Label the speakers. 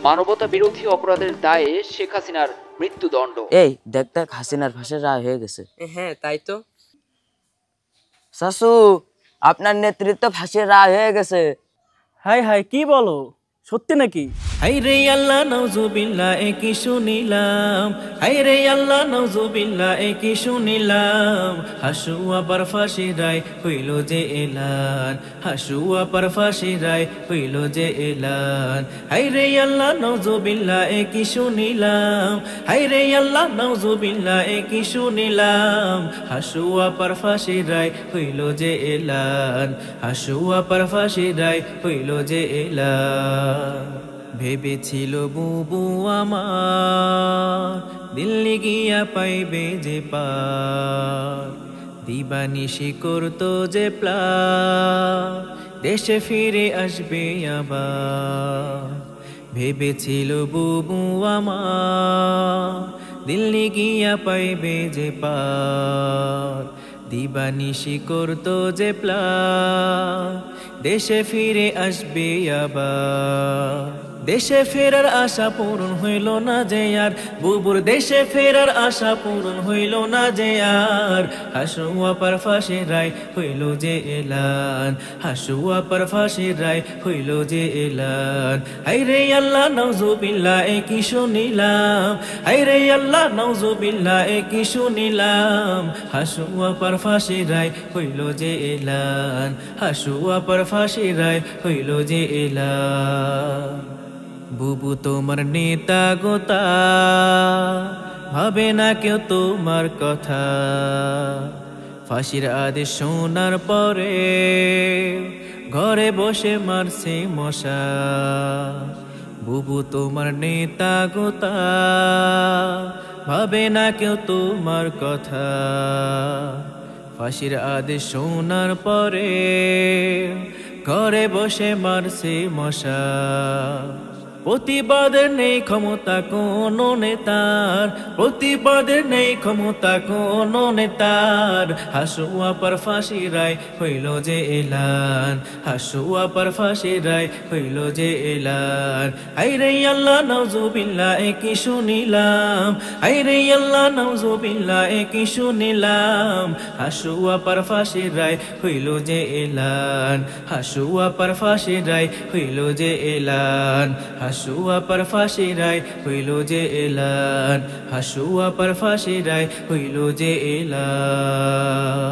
Speaker 1: মানবতা বিরোধী অপরাধের দায়ে শেখ হাসিনার মৃত্যুদণ্ড।
Speaker 2: এই দেখ দেখ, হাসিনার ফাঁসির রায় হয়ে গেছে।
Speaker 3: হ্যাঁ তাই তো।
Speaker 2: শাশু, আপনার নেতৃত্ব ফাঁসির রায় হয়ে গেছে।
Speaker 4: হাই হাই, কি বলো, সত্যি নাকি?
Speaker 5: হাই রে আল্লাহ নাউজুবিল্লাহ, একি শুনিলাম। হাই রে আল্লাহ নাউজুবিল্লাহ, একি শুনিলাম। হাসুয়া পার ফাঁসি রায় হইল যে এলান, হাসুয়া পার ফাঁসি রায় হইল যে এলান। হাই রে আল্লাহ নাউজুবিল্লাহ, একি শুনিলাম। হাই রে আল্লাহ নাউজুবিল্লাহ, একি শুনিলাম। হাসুয়া পার ফাঁসি রায় হইল যে এলান, হাসুয়া পার ফাঁসি রায় হইল যে এলান। ভেবেছিল বুবু আমার দিল্লি গিয়া পাইবে যে পার, দিবানিশি করতো যে প্লান, দেশে ফিরে আসবে আবার। ভেবেছিল বুবু আমার দিল্লি গিয়া পাইবে যে পার, দিবানিশি করতো যে প্লান, দেশে ফিরে আসবে আবার। দেশে ফেরার আশা পূরণ হইল না যে আর, বুবুর দেশে ফেরার আশা পূরণ হইল না যে আর। হাসুয়া পার ফাঁসি রায় হইল যে এলান, হাসুয়া পার ফাঁসি রায় হইল যে এলান। হাই রে আল্লাহ নাউজুবিল্লাহ, একি শুনিলাম। হাই রে আল্লাহ নাউজুবিল্লাহ, একি শুনিলাম। হাসুয়া পার ফাঁসি রায় হইল যে এলান, হাসুয়া পার ফাঁসি রায় হইল যে এলান। বুবু তোমার নেতা গোতা, ভাবে না কেউ তোমার কথা। ফাঁসির আদেশ শোনার পরে ঘরে বসে মারছে মশা। বুবু তোমার নেতা গোতা, ভাবে না কেউ তোমার কথা। ফাঁসির আদেশ শোনার পরে ঘরে বসে মারছে মশা। প্রতিবাদের নেই ক্ষমতা কোনো নেতার, প্রতিবাদের নেই ক্ষমতা কোনো নেতার। হাসুয়া পার ফাঁসি রায় হইল যে এলান, হাসুয়া পার ফাঁসি রায় হইল যে এলান। হাই রে আল্লাহ নাউজুবিল্লাহ, একি শুনিলাম। হাই রে আল্লাহ নাউজুবিল্লাহ, একি শুনিলাম। হাসুয়া পার ফাঁসি রায় হইল যে এলান, হাসুয়া পার ফাঁসি রায় হইল যে এলান। হাসুয়া পার ফাঁসি রায় হইল যে এলান, হাসুয়া পার ফাঁসি রায় হইল যে এলান।